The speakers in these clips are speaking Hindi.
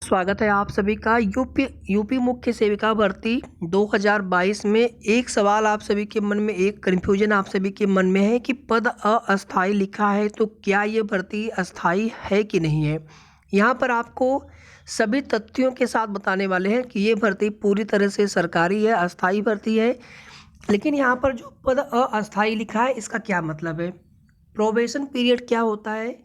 स्वागत है आप सभी का यूपी मुख्य सेविका भर्ती 2022 में। एक सवाल आप सभी के मन में, एक कन्फ्यूजन आप सभी के मन में है कि पद अस्थाई लिखा है तो क्या ये भर्ती अस्थाई है कि नहीं है। यहाँ पर आपको सभी तथ्यों के साथ बताने वाले हैं कि ये भर्ती पूरी तरह से सरकारी है, अस्थाई भर्ती है। लेकिन यहाँ पर जो पद अस्थाई लिखा है इसका क्या मतलब है, प्रोबेशन पीरियड क्या होता है,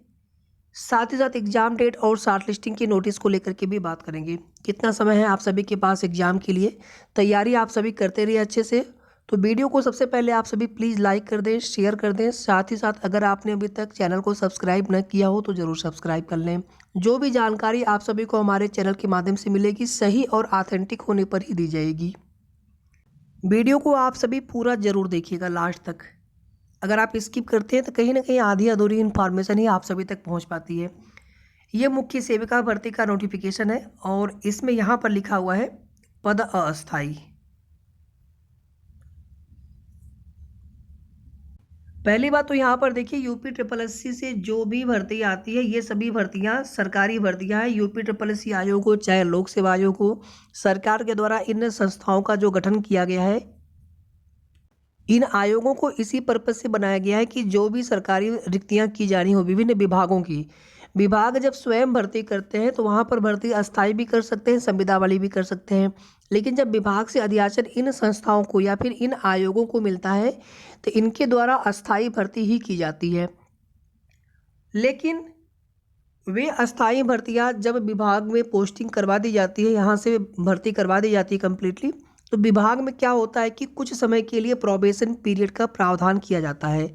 साथ ही साथ एग्जाम डेट और शॉर्ट लिस्टिंग की नोटिस को लेकर के भी बात करेंगे। कितना समय है आप सभी के पास एग्जाम के लिए, तैयारी आप सभी करते रहिए अच्छे से। तो वीडियो को सबसे पहले आप सभी प्लीज़ लाइक कर दें, शेयर कर दें। साथ ही साथ अगर आपने अभी तक चैनल को सब्सक्राइब न किया हो तो ज़रूर सब्सक्राइब कर लें। जो भी जानकारी आप सभी को हमारे चैनल के माध्यम से मिलेगी सही और ऑथेंटिक होने पर ही दी जाएगी। वीडियो को आप सभी पूरा ज़रूर देखिएगा लास्ट तक। अगर आप स्किप करते हैं तो कहीं ना कहीं आधी अधूरी इन्फॉर्मेशन ही आप सभी तक पहुंच पाती है। ये मुख्य सेविका भर्ती का नोटिफिकेशन है और इसमें यहाँ पर लिखा हुआ है पद अस्थाई। पहली बात तो यहाँ पर देखिए, यूपी ट्रिपल एससी से जो भी भर्ती आती है ये सभी भर्तियाँ सरकारी भर्तियाँ हैं। यूपी ट्रिपल एससी आयोग हो चाहे लोक सेवा आयोग हो, सरकार के द्वारा इन संस्थाओं का जो गठन किया गया है, इन आयोगों को इसी पर्पज से बनाया गया है कि जो भी सरकारी रिक्तियां की जानी हो विभिन्न विभागों की, विभाग जब स्वयं भर्ती करते हैं तो वहां पर भर्ती अस्थाई भी कर सकते हैं, संविदा वाली भी कर सकते हैं। लेकिन जब विभाग से अधियाचन इन संस्थाओं को या फिर इन आयोगों को मिलता है तो इनके द्वारा अस्थाई भर्ती ही की जाती है। लेकिन वे अस्थाई भर्तियां जब विभाग में पोस्टिंग करवा दी जाती है, यहाँ से भर्ती करवा दी जाती है कम्प्लीटली, तो विभाग में क्या होता है कि कुछ समय के लिए प्रोबेशन पीरियड का प्रावधान किया जाता है।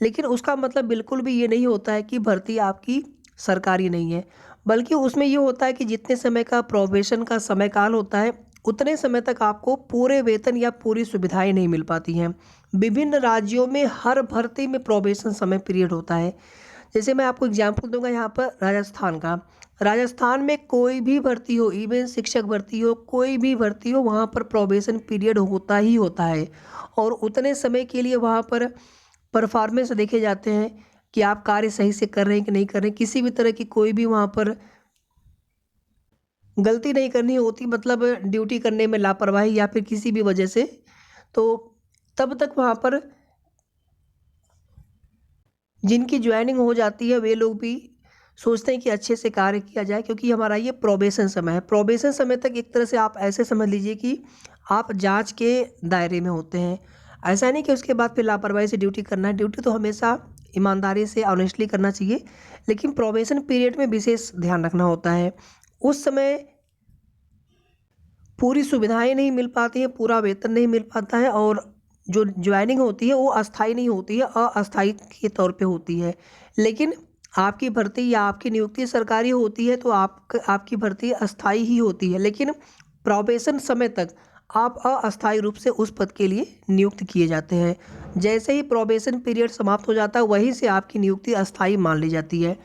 लेकिन उसका मतलब बिल्कुल भी ये नहीं होता है कि भर्ती आपकी सरकारी नहीं है, बल्कि उसमें ये होता है कि जितने समय का प्रोबेशन का समय काल होता है उतने समय तक आपको पूरे वेतन या पूरी सुविधाएं नहीं मिल पाती हैं। विभिन्न राज्यों में हर भर्ती में प्रोबेशन समय पीरियड होता है। जैसे मैं आपको एग्जाम्पल दूंगा यहाँ पर राजस्थान का। राजस्थान में कोई भी भर्ती हो, इवन शिक्षक भर्ती हो, कोई भी भर्ती हो, वहाँ पर प्रोबेशन पीरियड होता ही होता है। और उतने समय के लिए वहाँ पर परफॉर्मेंस देखे जाते हैं कि आप कार्य सही से कर रहे हैं कि नहीं कर रहे हैं। किसी भी तरह की कोई भी वहाँ पर गलती नहीं करनी होती, मतलब ड्यूटी करने में लापरवाही या फिर किसी भी वजह से, तो तब तक वहाँ पर जिनकी ज्वाइनिंग हो जाती है वे लोग भी सोचते हैं कि अच्छे से कार्य किया जाए, क्योंकि हमारा ये प्रोबेशन समय है। प्रोबेशन समय तक एक तरह से आप ऐसे समझ लीजिए कि आप जांच के दायरे में होते हैं। ऐसा नहीं कि उसके बाद फिर लापरवाही से ड्यूटी करना है। ड्यूटी तो हमेशा ईमानदारी से ऑनेस्टली करना चाहिए, लेकिन प्रोबेशन पीरियड में विशेष ध्यान रखना होता है। उस समय पूरी सुविधाएं नहीं मिल पाती हैं, पूरा वेतन नहीं मिल पाता है, और जो ज्वाइनिंग होती है वो अस्थाई नहीं होती है, अस्थाई के तौर पे होती है। लेकिन आपकी भर्ती या आपकी नियुक्ति सरकारी होती है तो आपकी भर्ती अस्थाई ही होती है। लेकिन प्रोबेशन समय तक आप अस्थायी रूप से उस पद के लिए नियुक्त किए जाते हैं। जैसे ही प्रोबेशन पीरियड समाप्त हो जाता है वहीं से आपकी नियुक्ति अस्थाई मान ली जाती है।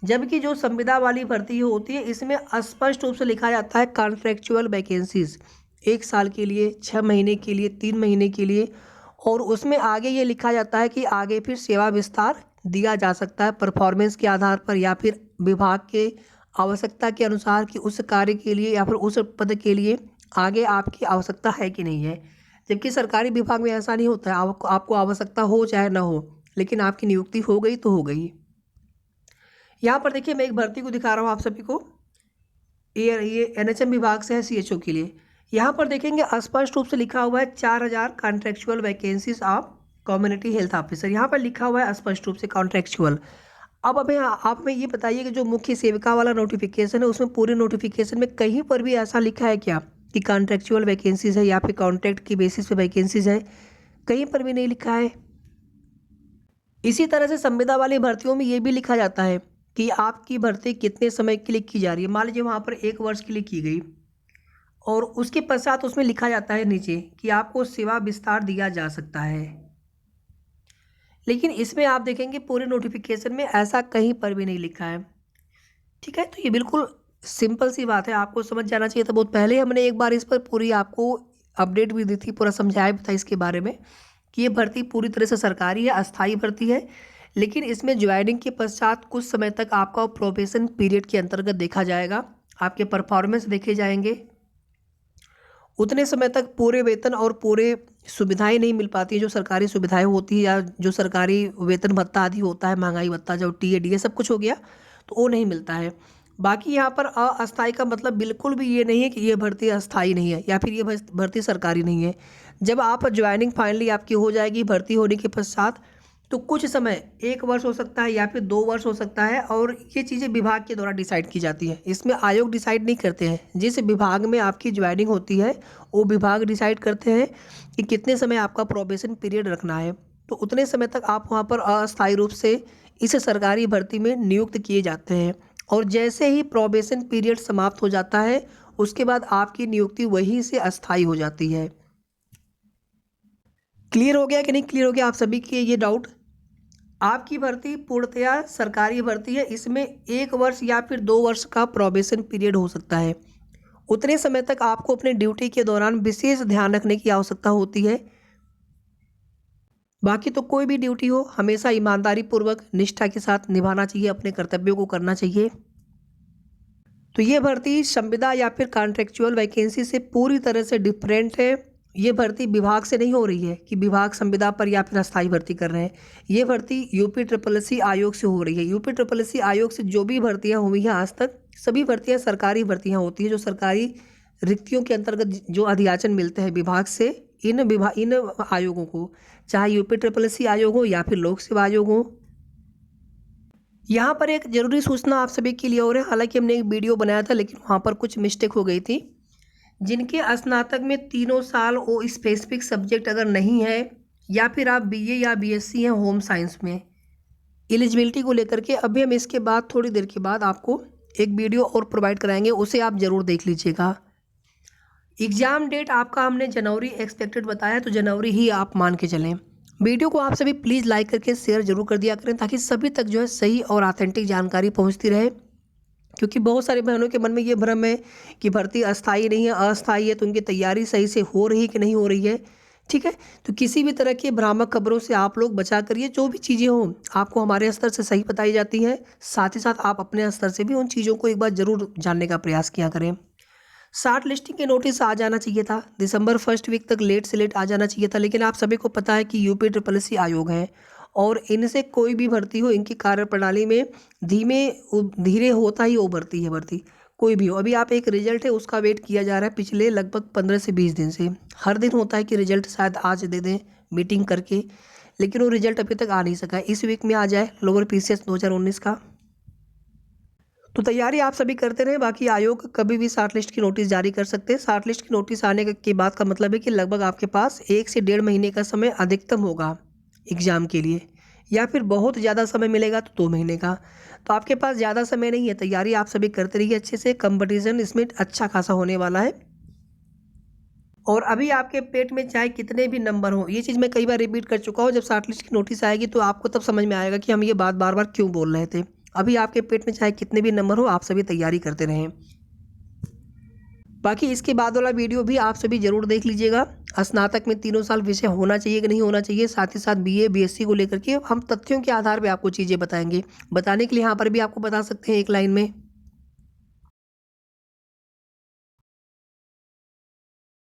जबकि जो संविदा वाली भर्ती होती है इसमें स्पष्ट रूप से लिखा जाता है कॉन्ट्रेक्चुअल वैकेंसीज, 1 साल के लिए, 6 महीने के लिए, 3 महीने के लिए, और उसमें आगे ये लिखा जाता है कि आगे फिर सेवा विस्तार दिया जा सकता है परफॉर्मेंस के आधार पर या फिर विभाग के आवश्यकता के अनुसार कि उस कार्य के लिए या फिर उस पद के लिए आगे आपकी आवश्यकता है कि नहीं है। जबकि सरकारी विभाग में ऐसा नहीं होता है, आपको आवश्यकता हो चाहे ना हो, लेकिन आपकी नियुक्ति हो गई तो हो गई। यहाँ पर देखिए मैं एक भर्ती को दिखा रहा हूँ आप सभी को। ये एनएचएम विभाग से है, सीएचओ के लिए। यहाँ पर देखेंगे स्पष्ट रूप से लिखा हुआ है 4000 contractual vacancies of community health officer. यहाँ पर लिखा हुआ है स्पष्ट रूप से कॉन्ट्रेक्चुअल। अब हमें आप में ये बताइए कि जो मुख्य सेविका वाला नोटिफिकेशन है उसमें पूरे नोटिफिकेशन में कहीं पर भी ऐसा लिखा है क्या कि कॉन्ट्रेक्चुअल वैकेंसीज है या फिर कॉन्ट्रैक्ट की बेसिस पे वैकेंसीज है? कहीं पर भी नहीं लिखा है। इसी तरह से संविदा वाली भर्तियों में ये भी लिखा जाता है कि आपकी भर्ती कितने समय के लिए की जा रही है। मान लीजिए वहाँ पर 1 वर्ष के लिए की गई और उसके पश्चात उसमें लिखा जाता है नीचे कि आपको सेवा विस्तार दिया जा सकता है। लेकिन इसमें आप देखेंगे पूरे नोटिफिकेशन में ऐसा कहीं पर भी नहीं लिखा है। ठीक है, तो ये बिल्कुल सिंपल सी बात है, आपको समझ जाना चाहिए था। बहुत पहले हमने एक बार इस पर पूरी आपको अपडेट भी दी थी, पूरा समझाया भी था इसके बारे में कि ये भर्ती पूरी तरह से सरकारी है, अस्थाई भर्ती है। लेकिन इसमें ज्वाइनिंग के पश्चात कुछ समय तक आपका प्रोबेशन पीरियड के अंतर्गत देखा जाएगा, आपके परफॉर्मेंस देखे जाएंगे, उतने समय तक पूरे वेतन और पूरे सुविधाएं नहीं मिल पाती हैं जो सरकारी सुविधाएं होती है, या जो सरकारी वेतन भत्ता आदि होता है, महंगाई भत्ता, जो टीए डीए सब कुछ हो गया, तो वो नहीं मिलता है। बाकी यहाँ पर अस्थायी का मतलब बिल्कुल भी ये नहीं है कि ये भर्ती अस्थायी नहीं है या फिर ये भर्ती सरकारी नहीं है। जब आप ज्वाइनिंग फाइनली आपकी हो जाएगी भर्ती होने के पश्चात, तो कुछ समय 1 वर्ष हो सकता है या फिर 2 वर्ष हो सकता है, और ये चीज़ें विभाग के द्वारा डिसाइड की जाती है। इसमें आयोग डिसाइड नहीं करते हैं। जिस विभाग में आपकी ज्वाइनिंग होती है वो विभाग डिसाइड करते हैं कि कितने समय आपका प्रोबेशन पीरियड रखना है, तो उतने समय तक आप वहाँ पर अस्थायी रूप से इस सरकारी भर्ती में नियुक्त किए जाते हैं। और जैसे ही प्रोबेशन पीरियड समाप्त हो जाता है, उसके बाद आपकी नियुक्ति वहीं से अस्थायी हो जाती है। क्लियर हो गया कि नहीं क्लियर हो गया आप सभी के ये डाउट? आपकी भर्ती पूर्णतया सरकारी भर्ती है, इसमें 1 वर्ष या फिर 2 वर्ष का प्रोबेशन पीरियड हो सकता है। उतने समय तक आपको अपने ड्यूटी के दौरान विशेष ध्यान रखने की आवश्यकता होती है। बाकी तो कोई भी ड्यूटी हो, हमेशा ईमानदारी पूर्वक निष्ठा के साथ निभाना चाहिए, अपने कर्तव्यों को करना चाहिए। तो ये भर्ती संविदा या फिर कॉन्ट्रेक्चुअल वैकेंसी से पूरी तरह से डिफरेंट है। ये भर्ती विभाग से नहीं हो रही है कि विभाग संविदा पर या फिर अस्थायी भर्ती कर रहे हैं। ये भर्ती UPSSC आयोग से हो रही है। UPSSC आयोग से जो भी भर्तियां हुई हैं आज तक, सभी भर्तियां सरकारी भर्तियां होती हैं, जो सरकारी रिक्तियों के अंतर्गत जो अधियाचन मिलते हैं विभाग से, इन आयोगों को, चाहे UPSSC आयोग हो या फिर लोक सेवा आयोग हो। यहाँ पर एक ज़रूरी सूचना आप सभी के लिए और है, हालांकि हमने एक वीडियो बनाया था लेकिन वहाँ पर कुछ मिस्टेक हो गई थी। जिनके स्नातक में 3 साल वो स्पेसिफिक सब्जेक्ट अगर नहीं है, या फिर आप BA या BSc हैं होम साइंस में, एलिजिबिलिटी को लेकर के अभी हम इसके बाद थोड़ी देर के बाद आपको एक वीडियो और प्रोवाइड कराएंगे, उसे आप ज़रूर देख लीजिएगा। एग्ज़ाम डेट आपका हमने जनवरी एक्सपेक्टेड बताया, तो जनवरी ही आप मान के चलें। वीडियो को आप सभी प्लीज़ लाइक करके शेयर जरूर कर दिया करें, ताकि सभी तक जो है सही और ऑथेंटिक जानकारी पहुंचती रहे। क्योंकि बहुत सारे बहनों के मन में ये भ्रम है कि भर्ती अस्थायी नहीं है, अस्थायी है, तो उनकी तैयारी सही से हो रही है कि नहीं हो रही है। ठीक है, तो किसी भी तरह की भ्रामक खबरों से आप लोग बचा करिए। जो भी चीज़ें हों आपको हमारे स्तर से सही बताई जाती हैं, साथ ही साथ आप अपने स्तर से भी उन चीज़ों को एक बार ज़रूर जानने का प्रयास किया करें। शार्ट लिस्टिंग के नोटिस आ जाना चाहिए था, दिसंबर फर्स्ट वीक तक लेट से लेट आ जाना चाहिए था, लेकिन आप सभी को पता है कि UPSSC आयोग है और इनसे कोई भी भर्ती हो, इनकी कार्यप्रणाली में धीरे होता ही वो भर्ती है, भर्ती कोई भी हो। अभी आप एक रिजल्ट है उसका वेट किया जा रहा है पिछले लगभग 15 से 20 दिन से। हर दिन होता है कि रिजल्ट शायद आज दे दें मीटिंग करके, लेकिन वो रिजल्ट अभी तक आ नहीं सका है। इस वीक में आ जाए लोअर PCS 2019 का। तो तैयारी आप सभी करते रहें। बाकी आयोग कभी भी शॉर्ट लिस्ट की नोटिस जारी कर सकते हैं। शॉर्ट लिस्ट की नोटिस आने के बाद का मतलब है कि लगभग आपके पास 1 से 1.5 महीने का समय अधिकतम होगा एग्ज़ाम के लिए, या फिर बहुत ज़्यादा समय मिलेगा तो 2 महीने का। तो आपके पास ज़्यादा समय नहीं है, तैयारी आप सभी करते रहिए अच्छे से। कंपटीशन इसमें अच्छा खासा होने वाला है। और अभी आपके पेट में चाहे कितने भी नंबर हों, ये चीज़ मैं कई बार रिपीट कर चुका हूँ। जब शॉर्ट लिस्ट की नोटिस आएगी तो आपको तब समझ में आएगा कि हम ये बात बार बार क्यों बोल रहे थे। अभी आपके पेट में चाहे कितने भी नंबर हो, आप सभी तैयारी करते रहें। बाकी इसके बाद वाला वीडियो भी आप सभी जरूर देख लीजिएगा। स्नातक में 3 साल विषय होना चाहिए कि नहीं होना चाहिए, साथ ही साथ BA BSc को लेकर के हम तथ्यों के आधार पर आपको चीज़ें बताएंगे। बताने के लिए यहाँ पर भी आपको बता सकते हैं एक लाइन में